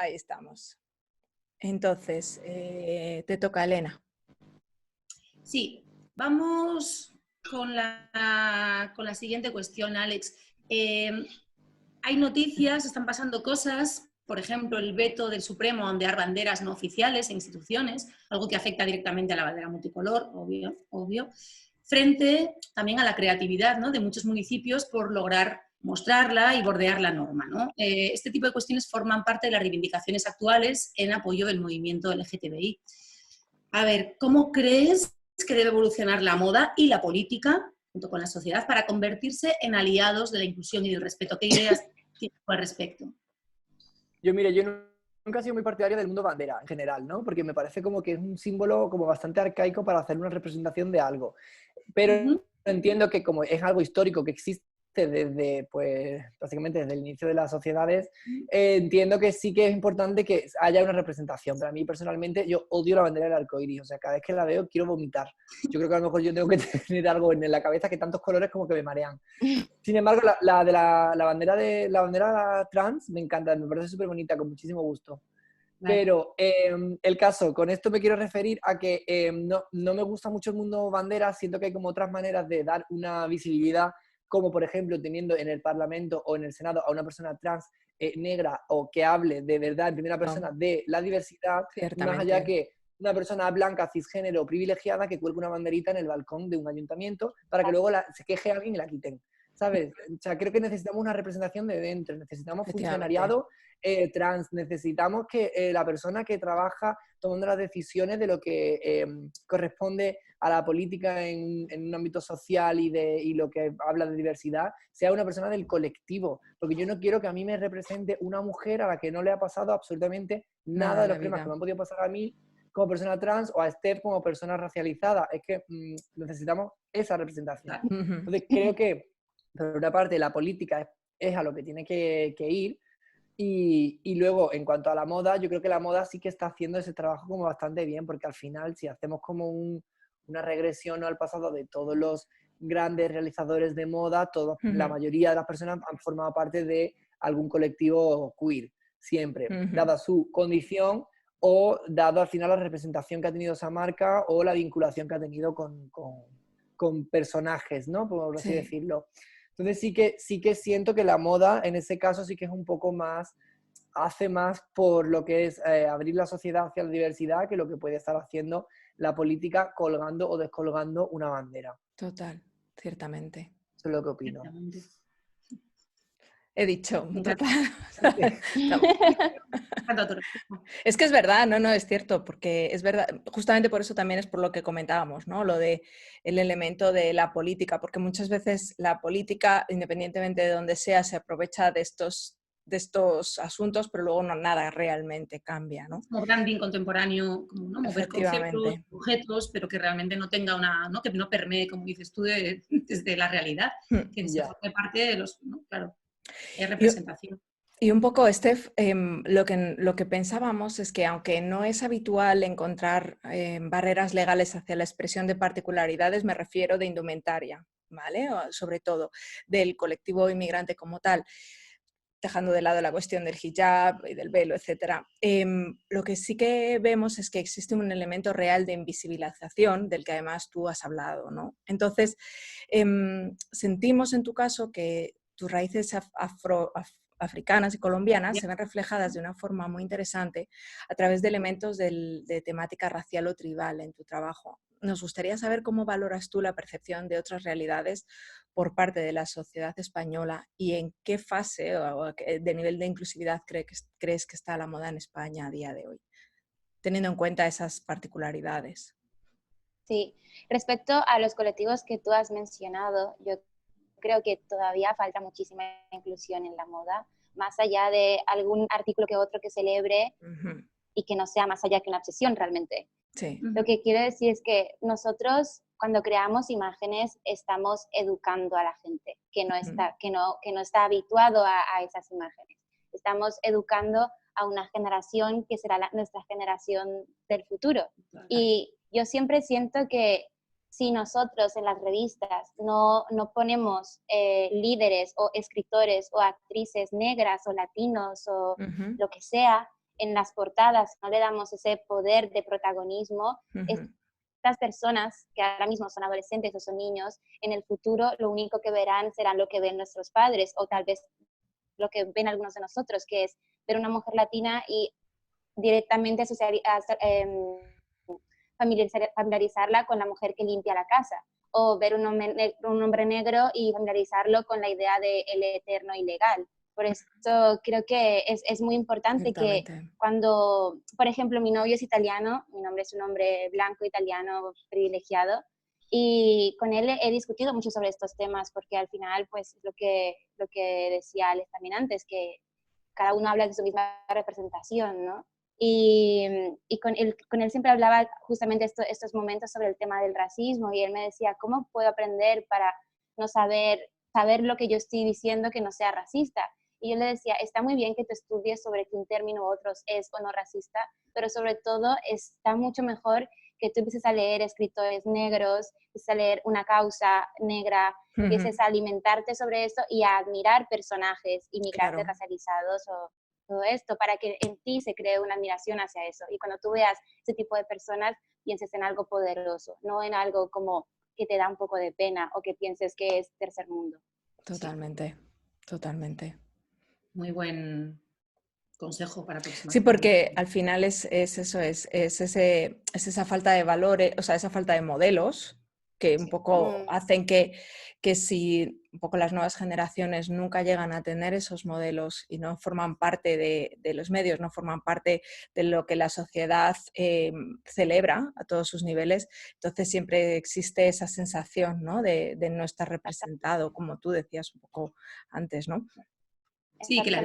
Ahí estamos. Entonces, te toca, Elena. Sí, vamos con la siguiente cuestión, Alex. Hay noticias, están pasando cosas, por ejemplo, el veto del Supremo a ondear banderas no oficiales en instituciones, algo que afecta directamente a la bandera multicolor, obvio, frente también a la creatividad, ¿no?, de muchos municipios por lograr mostrarla y bordear la norma, ¿no? Este tipo de cuestiones forman parte de las reivindicaciones actuales en apoyo del movimiento LGTBI. A ver, ¿cómo crees que debe evolucionar la moda y la política junto con la sociedad para convertirse en aliados de la inclusión y del respeto? ¿Qué ideas tienes al respecto? Mira, yo nunca he sido muy partidario del mundo bandera en general, ¿no? Porque me parece como que es un símbolo como bastante arcaico para hacer una representación de algo. Pero entiendo que como es algo histórico que existe desde, pues, básicamente desde el inicio de las sociedades, entiendo que sí que es importante que haya una representación. Pero a mí personalmente, yo odio la bandera del arcoíris. O sea, cada vez que la veo quiero vomitar. Yo creo que a lo mejor yo tengo que tener algo en la cabeza que tantos colores como que me marean. Sin embargo, la bandera trans me encanta, me parece súper bonita, con muchísimo gusto. Vale. Pero el caso, con esto me quiero referir a que no me gusta mucho el mundo bandera, siento que hay como otras maneras de dar una visibilidad, como por ejemplo teniendo en el Parlamento o en el Senado a una persona trans negra o que hable de verdad en primera persona de la diversidad, más allá que una persona blanca, cisgénero, privilegiada que cuelgue una banderita en el balcón de un ayuntamiento para que luego se queje alguien y la quiten. ¿Sabes? O sea, creo que necesitamos una representación de dentro, necesitamos funcionariado trans, necesitamos que la persona que trabaja tomando las decisiones de lo que corresponde a la política en un ámbito social y lo que habla de diversidad, sea una persona del colectivo, porque yo no quiero que a mí me represente una mujer a la que no le ha pasado absolutamente nada de los problemas que me han podido pasar a mí como persona trans o a Esther como persona racializada. Es que necesitamos esa representación. Entonces creo que por una parte la política es a lo que tiene que ir, y luego en cuanto a la moda, yo creo que la moda sí que está haciendo ese trabajo como bastante bien, porque al final si hacemos como una regresión al pasado de todos los grandes realizadores de moda, la mayoría de las personas han formado parte de algún colectivo queer, siempre, dada su condición o dado al final la representación que ha tenido esa marca o la vinculación que ha tenido con personajes, ¿no? Por así decirlo. Entonces sí que siento que la moda en ese caso sí que es un poco más, hace más por lo que es abrir la sociedad hacia la diversidad que lo que puede estar haciendo la política colgando o descolgando una bandera. Total, ciertamente. Eso es lo que opino. He dicho, total. Es que es verdad, no, es cierto, porque es verdad, justamente por eso también es por lo que comentábamos, ¿no? Lo de el elemento de la política, porque muchas veces la política, independientemente de donde sea, se aprovecha de estos asuntos, pero luego nada realmente cambia, ¿no? Como branding contemporáneo, como, ¿no?, mover conceptos, objetos, pero que realmente no tenga una, ¿no?, que no permee, como dices tú, desde la realidad, que se forme parte de los, ¿no? Claro, es representación. Y un poco, Steph, lo que pensábamos es que aunque no es habitual encontrar barreras legales hacia la expresión de particularidades, me refiero de indumentaria, ¿vale? O, sobre todo del colectivo inmigrante como tal, dejando de lado la cuestión del hijab y del velo, etc. Lo que sí que vemos es que existe un elemento real de invisibilización del que además tú has hablado, ¿no? Entonces, sentimos en tu caso que tus raíces africanas y colombianas se ven reflejadas de una forma muy interesante a través de elementos de temática racial o tribal en tu trabajo. Nos gustaría saber cómo valoras tú la percepción de otras realidades por parte de la sociedad española y en qué fase o de nivel de inclusividad crees que está la moda en España a día de hoy, teniendo en cuenta esas particularidades. Sí, respecto a los colectivos que tú has mencionado, yo creo que todavía falta muchísima inclusión en la moda, más allá de algún artículo que otro que celebre y que no sea más allá que una obsesión realmente. Sí. Lo que quiero decir es que nosotros cuando creamos imágenes estamos educando a la gente que no está habituado a esas imágenes. Estamos educando a una generación que será nuestra generación del futuro. Y yo siempre siento que si nosotros en las revistas no ponemos líderes o escritores o actrices negras o latinos o lo que sea, en las portadas no le damos ese poder de protagonismo, estas personas que ahora mismo son adolescentes o son niños, en el futuro lo único que verán será lo que ven nuestros padres o tal vez lo que ven algunos de nosotros, que es ver una mujer latina y directamente familiarizarla con la mujer que limpia la casa, o ver un hombre negro y familiarizarlo con la idea de el eterno ilegal. Por eso creo que es muy importante que cuando, por ejemplo, mi novio es italiano, mi nombre es un hombre blanco italiano privilegiado, y con él he discutido mucho sobre estos temas, porque al final, pues, lo que decía Alex también antes, que cada uno habla de su misma representación, ¿no? Y con él siempre hablaba justamente estos momentos sobre el tema del racismo, y él me decía, ¿cómo puedo aprender para no saber lo que yo estoy diciendo que no sea racista? Y yo le decía, está muy bien que te estudies sobre que un término u otros es o no racista, pero sobre todo está mucho mejor que tú empieces a leer escritores negros, empieces a leer una causa negra, empieces a alimentarte sobre esto y a admirar personajes inmigrantes racializados o todo esto, para que en ti se cree una admiración hacia eso. Y cuando tú veas ese tipo de personas, pienses en algo poderoso, no en algo como que te da un poco de pena o que pienses que es tercer mundo. Totalmente, totalmente. Muy buen consejo para próximas. Sí, porque al final es eso, es esa falta de valores, o sea, esa falta de modelos que un poco hacen que si un poco las nuevas generaciones nunca llegan a tener esos modelos y no forman parte de los medios, no forman parte de lo que la sociedad celebra a todos sus niveles, entonces siempre existe esa sensación, ¿no? de no estar representado, como tú decías un poco antes, ¿no? Sí, que la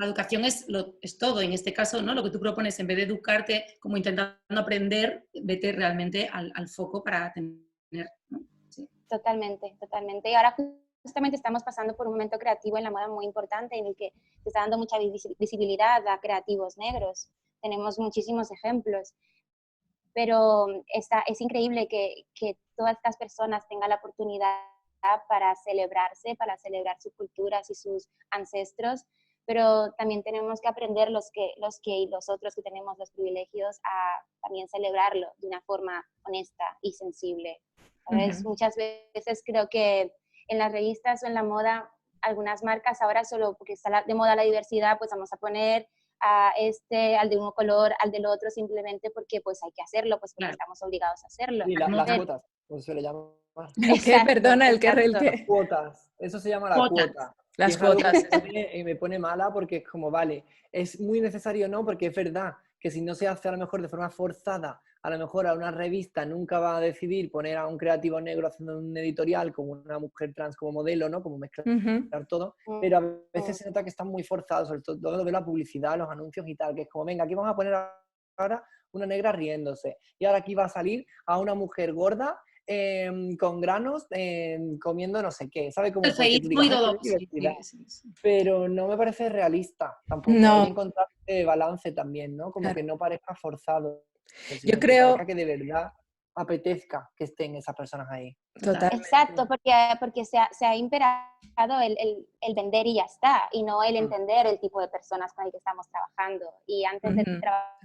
educación es todo. En este caso, ¿no? Lo que tú propones, en vez de educarte como intentando aprender, vete realmente al foco para tener, ¿no? Sí. Totalmente. Y ahora justamente estamos pasando por un momento creativo en la moda muy importante, en el que se está dando mucha visibilidad a creativos negros. Tenemos muchísimos ejemplos, pero es increíble que todas estas personas tengan la oportunidad para celebrarse, para celebrar sus culturas y sus ancestros, pero también tenemos que aprender los que y los otros que tenemos los privilegios a también celebrarlo de una forma honesta y sensible. ¿Sabes? Muchas veces creo que en las revistas o en la moda, algunas marcas ahora solo porque está de moda la diversidad, pues vamos a poner a al de un color, al del otro, simplemente porque pues hay que hacerlo, pues porque estamos obligados a hacerlo. Sí, las cuotas, como se le llama. ¿El qué? Perdona, ¿el qué? Las cuotas, eso se llama la cuota. Las cuotas. Me pone mala porque es como, vale, es muy necesario, ¿no? Porque es verdad que si no se hace a lo mejor de forma forzada, a lo mejor a una revista nunca va a decidir poner a un creativo negro haciendo un editorial como una mujer trans como modelo, ¿no? Como mezclar todo, pero a veces se nota que están muy forzados, sobre todo de la publicidad, los anuncios y tal, que es como, venga, aquí vamos a poner ahora una negra riéndose, y ahora aquí va a salir a una mujer gorda con granos comiendo no sé qué, ¿sabe? Como pero no me parece realista tampoco. No. Hay que encontrar ese balance también, ¿no? Como que no parezca forzado. Yo creo que de verdad apetezca que estén esas personas ahí. Totalmente. Exacto, porque se ha imperado el vender y ya está, y no el entender el tipo de personas con el que estamos trabajando. Y antes de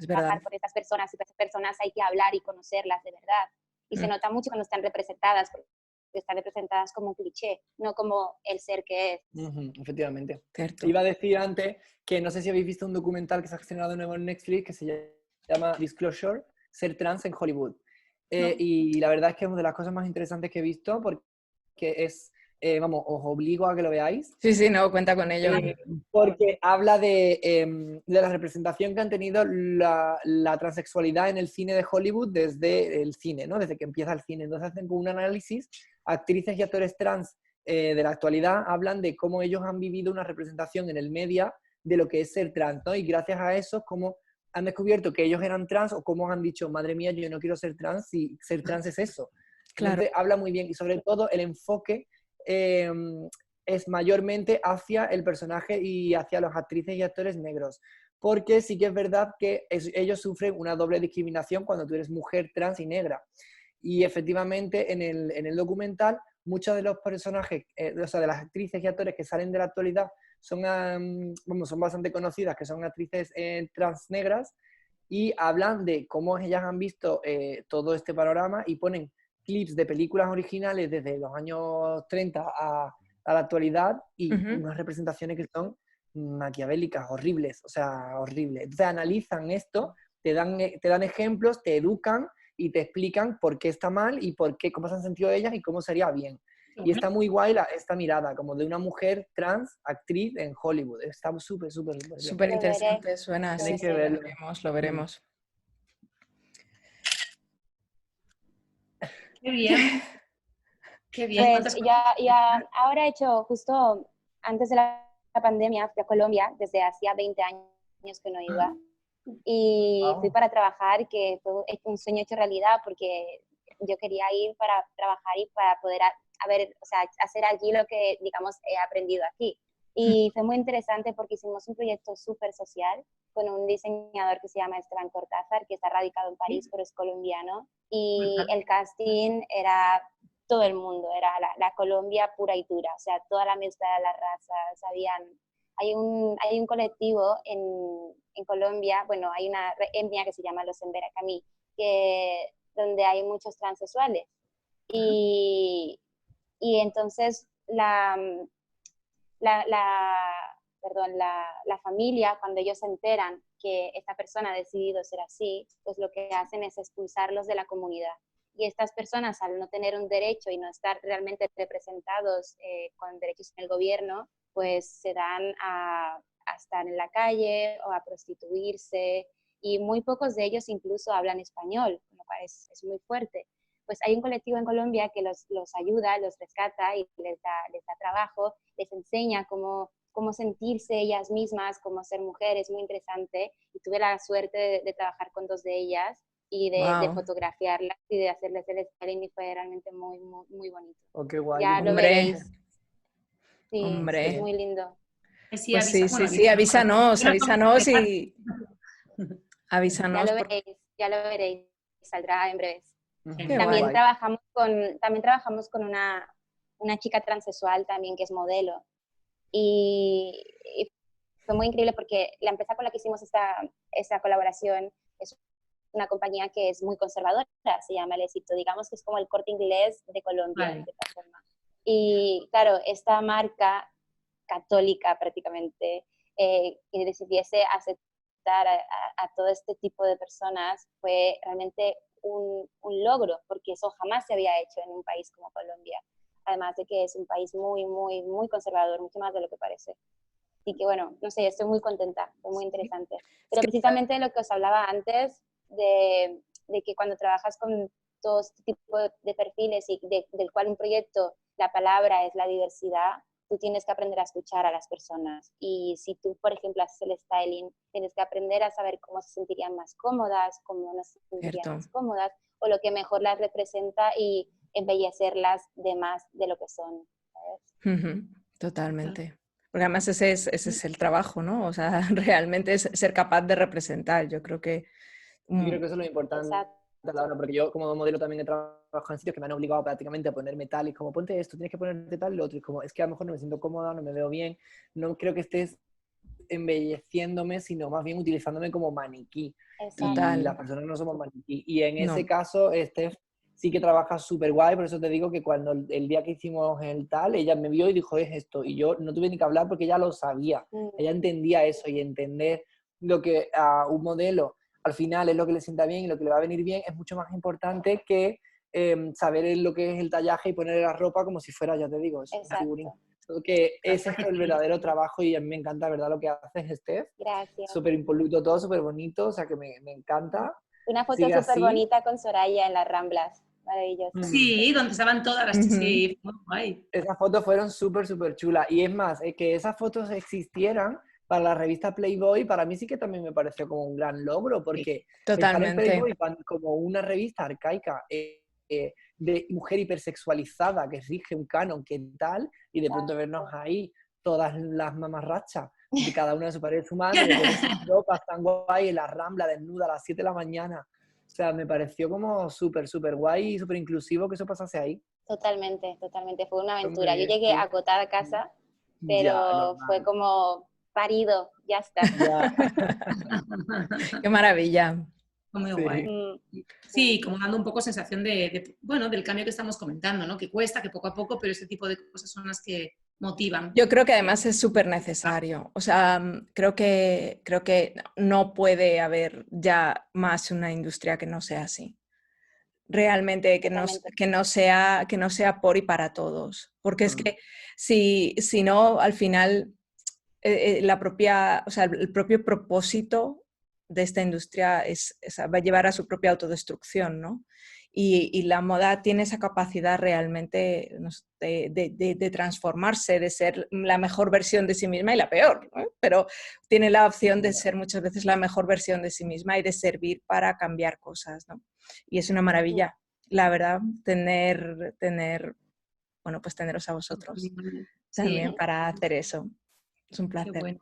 trabajar con estas personas y con estas personas hay que hablar y conocerlas de verdad. Y se nota mucho cuando están representadas, porque están representadas como un cliché, no como el ser que es. Efectivamente. Cierto. Iba a decir antes que no sé si habéis visto un documental que se ha estrenado de nuevo en Netflix que se llama Disclosure, Ser Trans en Hollywood. Y la verdad es que es una de las cosas más interesantes que he visto porque es, vamos, os obligo a que lo veáis. Sí, no, cuenta con ello. Porque habla de la representación que han tenido la transexualidad en el cine de Hollywood desde el cine, ¿no? Desde que empieza el cine. Entonces hacen como un análisis, actrices y actores trans de la actualidad hablan de cómo ellos han vivido una representación en el media de lo que es ser trans, ¿no? Y gracias a eso, cómo han descubierto que ellos eran trans o cómo han dicho, madre mía, yo no quiero ser trans si ser trans es eso. Claro. Entonces habla muy bien y sobre todo el enfoque es mayormente hacia el personaje y hacia las actrices y actores negros. Porque sí que es verdad que ellos sufren una doble discriminación cuando tú eres mujer, trans y negra. Y efectivamente en el documental muchos de los personajes, o sea, de las actrices y actores que salen de la actualidad son bastante conocidas, que son actrices trans negras, y hablan de cómo ellas han visto todo este panorama y ponen clips de películas originales desde los años 30 a la actualidad y unas representaciones que son maquiavélicas, horribles, o sea, horribles. Entonces analizan esto, te dan ejemplos, te educan y te explican por qué está mal y por qué, cómo se han sentido ellas y cómo sería bien. Y está muy guay esta mirada, como de una mujer trans, actriz en Hollywood. Está súper, súper bien. Súper interesante, suena Tenéis así. que verlo. Lo veremos. Qué bien. Qué bien. Pues ya ahora he hecho, justo antes de la pandemia, fui a Colombia, desde hacía 20 años que no iba, y fui para trabajar, que fue un sueño hecho realidad, porque yo quería ir para trabajar y para poder hacer allí lo que, digamos, he aprendido aquí. Y fue muy interesante porque hicimos un proyecto súper social con un diseñador que se llama Esteban Cortázar, que está radicado en París, pero es colombiano. Y el casting era todo el mundo, era la Colombia pura y dura, o sea, toda la mezcla de las razas, hay un colectivo en Colombia, bueno, hay una etnia que se llama los Embera-Camí, donde hay muchos transexuales. Y entonces la familia, cuando ellos se enteran que esta persona ha decidido ser así, pues lo que hacen es expulsarlos de la comunidad. Y estas personas, al no tener un derecho y no estar realmente representados con derechos en el gobierno, pues se dan a estar en la calle o a prostituirse, y muy pocos de ellos incluso hablan español, lo cual es muy fuerte. Pues hay un colectivo en Colombia que los ayuda, los rescata y les da trabajo, les enseña cómo sentirse ellas mismas, cómo ser mujeres, muy interesante. Y tuve la suerte de trabajar con 2 de ellas y de fotografiarlas y de hacerles el styling, y fue realmente muy, muy, muy bonito. Oh, qué guay. Ya lo veréis. Sí, Hombre. es muy lindo. Sí, pues avisa, sí, avísanos y avísanos. Ya lo veréis, saldrá en breves. Qué También guay. trabajamos con una chica transexual también, que es modelo, y fue muy increíble porque la empresa con la que hicimos esta colaboración es una compañía que es muy conservadora, se llama El Éxito, digamos que es como el Corte Inglés de Colombia, de esta forma. Y claro, esta marca católica prácticamente, que decidiese aceptar a todo este tipo de personas, fue realmente un logro, porque eso jamás se había hecho en un país como Colombia, además de que es un país muy, muy, muy conservador, mucho más de lo que parece. Así que bueno, no sé, estoy muy contenta, fue muy interesante. Pero precisamente de lo que os hablaba antes, de que cuando trabajas con todo este tipo de perfiles y del cual un proyecto, la palabra es la diversidad, tú tienes que aprender a escuchar a las personas. Y si tú, por ejemplo, haces el styling, tienes que aprender a saber cómo se sentirían más cómodas, cómo no se sentirían más cómodas, o lo que mejor las representa, y embellecerlas de más de lo que son, ¿sabes? Totalmente. Porque además ese es el trabajo, ¿no? O sea, realmente es ser capaz de representar. Yo creo que... Yo creo que eso es lo importante. Laura, porque yo como modelo también he trabajado en sitios que me han obligado prácticamente a ponerme tal, y como ponte esto, tienes que ponerte tal y lo otro, y como es que a lo mejor no me siento cómoda, no me veo bien, no creo que estés embelleciéndome, sino más bien utilizándome como maniquí. Total. Y las personas no somos maniquí. Y en ese caso, Steph sí que trabaja súper guay, por eso te digo que cuando el día que hicimos el tal, ella me vio y dijo, es esto, y yo no tuve ni que hablar porque ella lo sabía, ella entendía eso, y entender lo que a un modelo al final es lo que le sienta bien y lo que le va a venir bien es mucho más importante que saber lo que es el tallaje y ponerle la ropa como si fuera, ya te digo, es un figurín. Creo que ese es el verdadero trabajo, y a mí me encanta, ¿verdad?, lo que haces, Steph. Gracias. Súper impoluto todo, súper bonito, o sea que me encanta. Una foto súper bonita con Soraya en las Ramblas, maravilloso. Sí, donde estaban todas las... Sí, muy guay. Esas fotos fueron súper, súper chulas. Y es más, que esas fotos existieran para la revista Playboy, para mí sí que también me pareció como un gran logro, porque pensar en Playboy como una revista arcaica de mujer hipersexualizada que rige un canon, que tal, y de pronto vernos ahí todas las mamarrachas de cada una de su pared humana, de sus ropas tan guay en la Rambla, desnuda a las 7 de la mañana. O sea, me pareció como súper, súper guay y súper inclusivo que eso pasase ahí. Totalmente, totalmente. Fue una aventura. Yo llegué agotada a casa pero fue como parido, ya está. Qué maravilla. Muy guay. Sí, como dando un poco sensación bueno, del cambio que estamos comentando, ¿no? Que cuesta, que poco a poco, pero este tipo de cosas son las que motivan. Yo creo que además es súper necesario. O sea, creo que no puede haber ya más una industria que no sea así. Realmente que no sea por y para todos. Porque es que si no, al final o sea, el propio propósito de esta industria va a llevar a su propia autodestrucción, ¿no? Y la moda tiene esa capacidad realmente de transformarse, de ser la mejor versión de sí misma y la peor, ¿no? Pero tiene la opción de ser muchas veces la mejor versión de sí misma y de servir para cambiar cosas, ¿no? Y es una maravilla, la verdad, bueno, pues teneros a vosotros también para hacer eso. Es un placer. Qué bueno.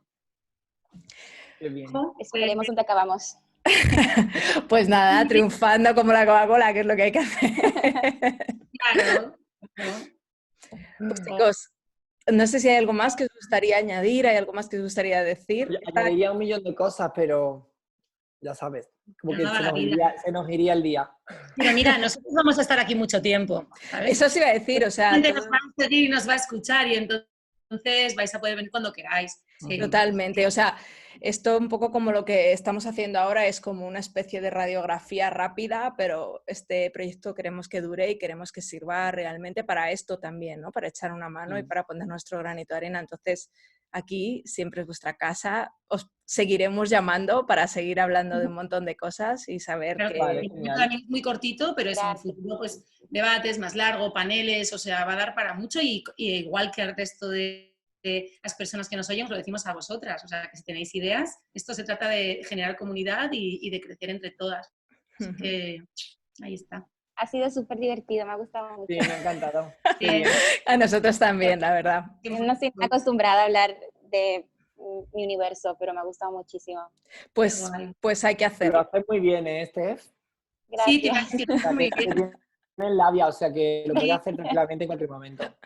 Qué bien. Esperemos donde acabamos. Pues nada, triunfando como la Coca-Cola, que es lo que hay que hacer. Claro. Pues chicos, no sé si hay algo más que os gustaría añadir, hay algo más que os gustaría decir. Añadiría un millón de cosas, pero ya sabes, como que se nos iría el día. Pero mira, nosotros vamos a estar aquí mucho tiempo, ¿sabes? Eso sí iba a decir, o sea... La gente nos va a seguir y nos va a escuchar y entonces vais a poder venir cuando queráis. Sí. Totalmente, o sea, esto un poco como lo que estamos haciendo ahora es como una especie de radiografía rápida, pero este proyecto queremos que dure y queremos que sirva realmente para esto también, ¿no? Para echar una mano y para poner nuestro granito de arena. Entonces, aquí siempre es vuestra casa, os seguiremos llamando para seguir hablando de un montón de cosas y saber que... Vale, también muy cortito, pero es en el futuro, pues, debates más largo, paneles, o sea, va a dar para mucho y igual que el resto de las personas que nos oyen, os lo decimos a vosotras, o sea, que si tenéis ideas, esto se trata de generar comunidad y de crecer entre todas. Así que ahí está. Ha sido súper divertido, me ha gustado mucho. Sí, me ha encantado. A nosotros también, la verdad. No estoy acostumbrada a hablar de mi universo, pero me ha gustado muchísimo. Pues hay que hacerlo. Lo haces muy bien, Steph. Gracias. Sí, te iba a decir, muy bien. Tienes labia, o sea que lo puedes hacer tranquilamente en cualquier momento.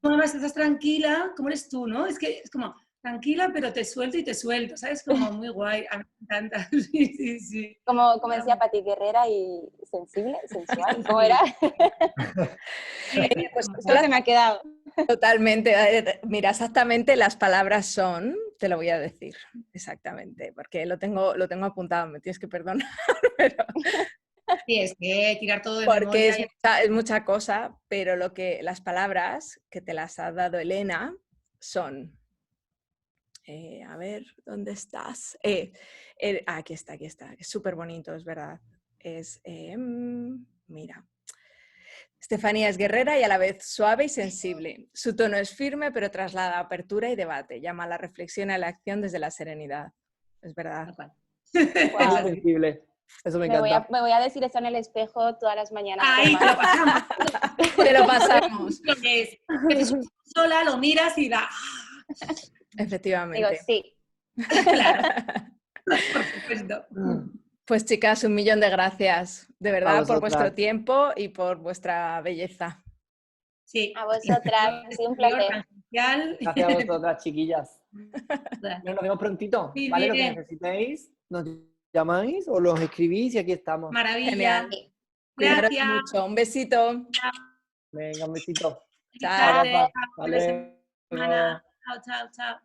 ¿Cómo estás tranquila? ¿Cómo eres tú, no? Es que es como tranquila, pero te suelto y te suelto, ¿sabes? Como muy guay, a mí me encanta. Sí. Como decía Pati, guerrera y sensible, sensual, ¿cómo era? Pues eso se me ha quedado. Totalmente. Mira, exactamente las palabras son, te lo voy a decir, exactamente, porque lo tengo apuntado, me tienes que perdonar, pero... Sí, es que tirar todo de porque memoria. es mucha cosa, pero las palabras que te las ha dado Elena son... a ver, ¿dónde estás? Aquí está, es súper bonito, es verdad. Mira. Estefanía es guerrera y a la vez suave y sensible. Su tono es firme, pero traslada apertura y debate. Llama a la reflexión y a la acción desde la serenidad. Es verdad. Wow. Es sensible. Eso me encanta. Me voy a decir eso en el espejo todas las mañanas. Ahí te lo pasamos. Te lo pasamos. Que sola lo miras y da... Efectivamente. Digo, sí. Claro. Por supuesto. Pues chicas, 1.000.000 de gracias, de verdad, por vuestro tiempo y por vuestra belleza. Sí. A vosotras, ha sido un placer. Gracias a vosotras, chiquillas. Nos vemos prontito, Sí, ¿vale? bien. Lo que necesitéis, nos llamáis o los escribís y aquí estamos. Maravilla. Genial. Cuidaros mucho. Un besito. Venga, un besito. Chao. Chao. Vale. Chao.